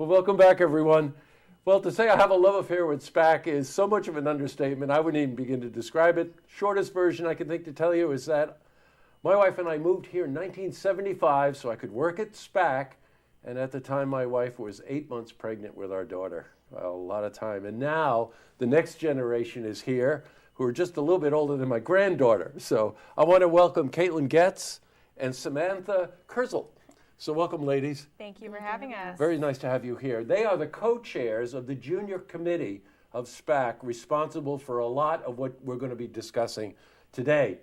Well, welcome back, everyone. Well, to say I have a love affair with SPAC is so much of an understatement, I wouldn't even begin to describe it. Shortest version I can think to tell you is that my wife and I moved here in 1975 so I could work at SPAC, and at the time my wife was 8 months pregnant with our daughter. Well, a lot of time. And now the next generation is here, who are just a little bit older than my granddaughter. So I want to welcome Goetz and Samantha Kercull. So welcome, ladies. Thank you for having us. Very nice to have you here. They are the co-chairs of the junior committee of SPAC, responsible for a lot of what we're going to be discussing today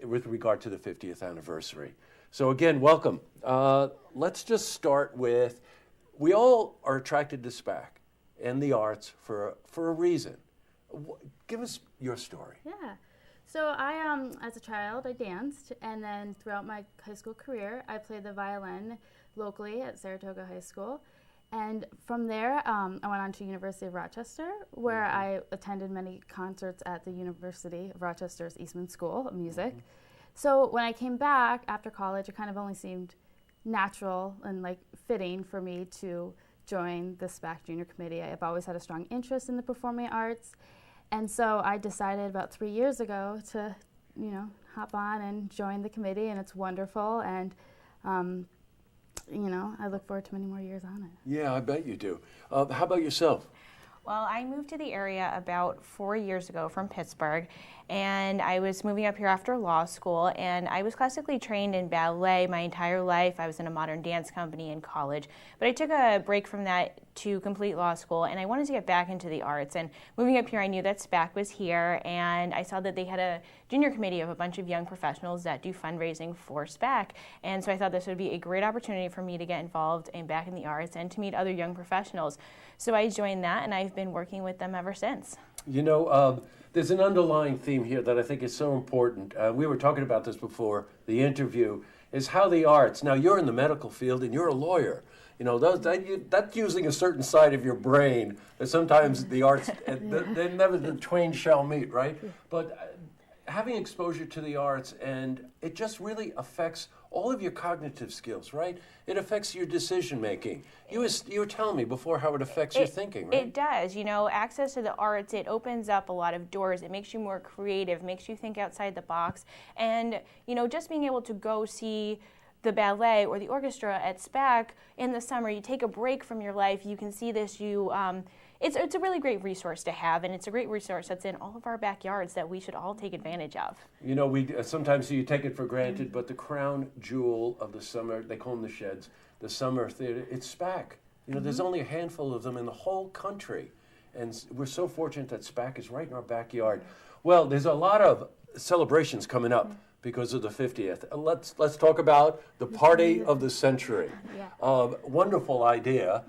with regard to the 50th anniversary. So again, welcome. Let's just start with, we all are attracted to SPAC and the arts for a reason. Give us your story. Yeah. So I, as a child, I danced, and then throughout my high school career, I played the violin locally at Saratoga High School. And from there, I went on to University of Rochester, where I attended many concerts at the University of Rochester's Eastman School of Music. So when I came back after college, it kind of only seemed natural and like fitting for me to join the SPAC Junior Committee. I've always had a strong interest in the performing arts. And so I decided about 3 years ago to, hop on and join the committee, and it's wonderful. And, I look forward to many more years on it. Yeah, I bet you do. How about yourself? Well, I moved to the area about 4 years ago from Pittsburgh, and I was moving up here after law school, and I was classically trained in ballet my entire life. I was in a modern dance company in college, but I took a break from that to complete law school, and I wanted to get back into the arts. And moving up here, I knew that SPAC was here, and I saw that they had a junior committee of a bunch of young professionals that do fundraising for SPAC, and so I thought this would be a great opportunity for me to get involved and back in the arts and to meet other young professionals. So I joined that, and I've been working with them ever since. There's an underlying theme here that I think is so important. We were talking about this before the interview, is how the arts, now you're in the medical field and you're a lawyer, that's using a certain side of your brain that sometimes the arts, they never, the twain shall meet, right? But having exposure to the arts, and it just really affects all of your cognitive skills, right? It affects your decision making. You were telling me before how it affects your thinking, right? It does. Access to the arts, it opens up a lot of doors. It makes you more creative, makes you think outside the box. And, just being able to go see the ballet or the orchestra at SPAC in the summer, you take a break from your life, you can see this, it's a really great resource to have, and it's a great resource that's in all of our backyards that we should all take advantage of. We sometimes you take it for granted, but the crown jewel of the summer, they call them the sheds, the summer theater, it's SPAC. There's only a handful of them in the whole country, and we're so fortunate that SPAC is right in our backyard. Well, there's a lot of celebrations coming up because of the 50th. Let's talk about the party of the century. Wonderful idea.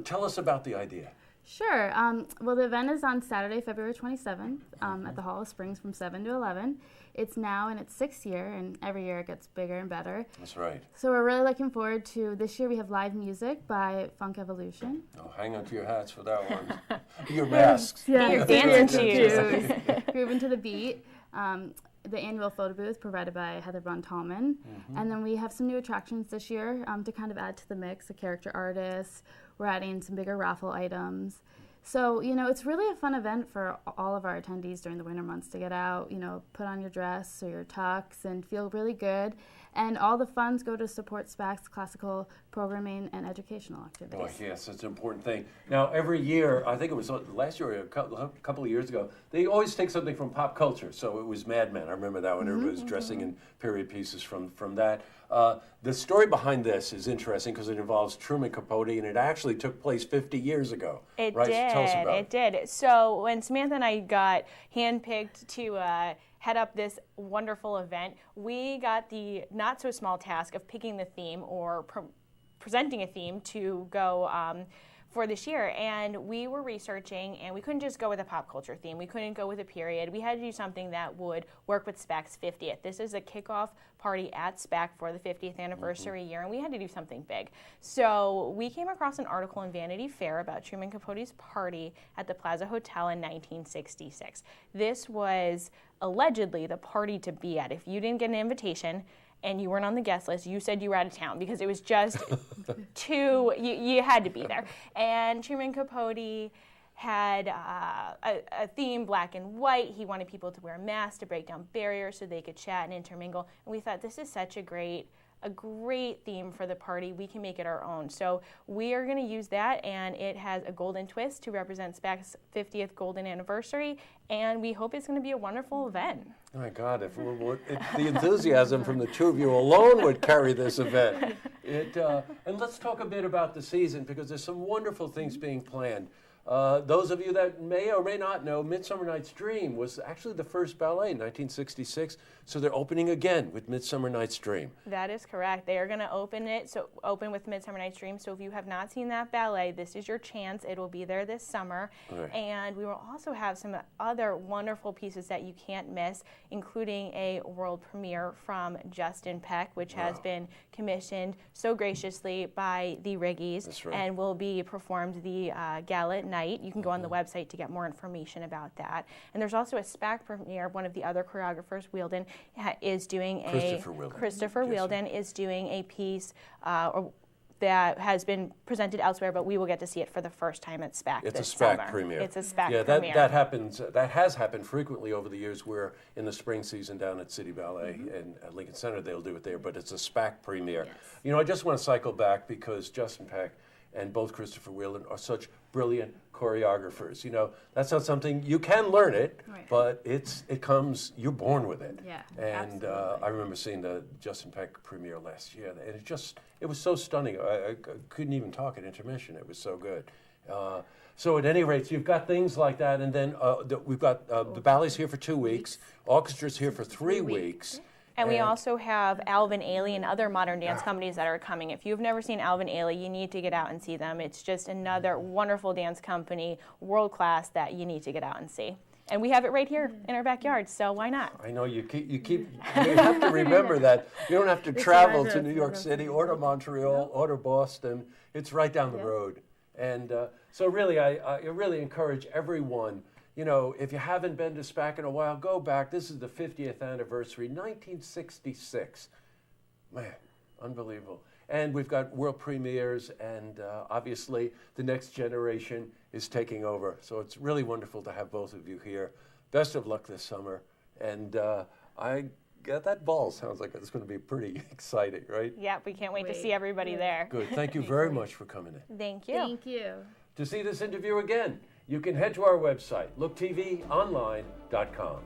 Tell us about the idea. Sure. Well, the event is on Saturday, February 27th at the Hall of Springs from 7 to 11. It's now in its 6th year, and every year it gets bigger and better. That's right. So we're really looking forward to, this year we have live music by Funk Evolution. Oh, hang on to your hats for that one. Your masks. Your dancing shoes. Grooving to the beat. The annual photo booth provided by Heather Von Tallman. And then we have some new attractions this year to kind of add to the mix, a character artist. We're adding some bigger raffle items. So, it's really a fun event for all of our attendees during the winter months to get out, put on your dress or your tux and feel really good. And all the funds go to support SPAC's classical programming and educational activities. Oh, yes, that's an important thing. Now, every year, I think it was last year or a couple of years ago, they always take something from pop culture. So it was Mad Men. I remember that when everybody was dressing in period pieces from that. The story behind this is interesting because it involves Truman Capote, and it actually took place 50 years ago. It right? did. So tell us about it. It did. So when Samantha and I got handpicked to head up this wonderful event, we got the not-so-small task of picking the theme or presenting a theme to go for this year. And we were researching, and we couldn't just go with a pop culture theme. We couldn't go with a period. We had to do something that would work with SPAC's 50th. This is a kickoff party at SPAC for the 50th anniversary year, and we had to do something big. So we came across an article in Vanity Fair about Truman Capote's party at the Plaza Hotel in 1966. This was allegedly the party to be at. If you didn't get an invitation and you weren't on the guest list, you said you were out of town because it was just you had to be there. And Truman Capote had a theme, black and white. He wanted people to wear masks to break down barriers so they could chat and intermingle. And we thought, this is such a great theme for the party. We can make it our own. So we are going to use that, and it has a golden twist to represent SPAC's 50th golden anniversary, and we hope it's going to be a wonderful event. Oh my God, if the enthusiasm from the two of you alone would carry this event. And let's talk a bit about the season, because there's some wonderful things being planned. Those of you that may or may not know, Midsummer Night's Dream was actually the first ballet in 1966, so they're opening again with Midsummer Night's Dream. That is correct. They are going to open with Midsummer Night's Dream. So if you have not seen that ballet, this is your chance. It will be there this summer. Right. And we will also have some other wonderful pieces that you can't miss, including a world premiere from Justin Peck, which has been commissioned so graciously by the Riggies. That's right. And will be performed the gala at night. You can go on the website to get more information about that. And there's also a SPAC premiere. One of the other choreographers, Wielden, is doing Christopher Wielden is doing a piece that has been presented elsewhere, but we will get to see it for the first time at SPAC this this summer. summer. Premiere. It's a SPAC premiere. Yeah, that has happened frequently over the years, where in the spring season down at City Ballet and at Lincoln Center, they'll do it there, but it's a SPAC premiere. Yes. You know, I just want to cycle back, because Justin Peck and both Christopher Whelan are such brilliant choreographers. You know, that's not something you can learn it, but it comes. You're born with it. Yeah, and I remember seeing the Justin Peck premiere last year, and it was so stunning. I couldn't even talk at intermission. It was so good. So at any rate, you've got things like that, and then we've got the ballet's here for 2 weeks, orchestra's here for 3 weeks. And we also have Alvin Ailey and other modern dance companies that are coming. If you've never seen Alvin Ailey, you need to get out and see them. It's just another wonderful dance company, world class, that you need to get out and see. And we have it right here in our backyard, so why not? I know you have to remember that you don't have to travel to New York City or to Montreal or to Boston. It's right down the road. And so really, I really encourage everyone, you know, if you haven't been to SPAC in a while, go back. This is the 50th anniversary, 1966. Man, unbelievable. And we've got world premieres, and obviously the next generation is taking over. So it's really wonderful to have both of you here. Best of luck this summer. And that ball sounds like it's going to be pretty exciting, right? Yeah, we can't wait to see everybody there. Good. Thank you very much for coming in. Thank you. Thank you. To see this interview again, you can head to our website, looktvonline.com.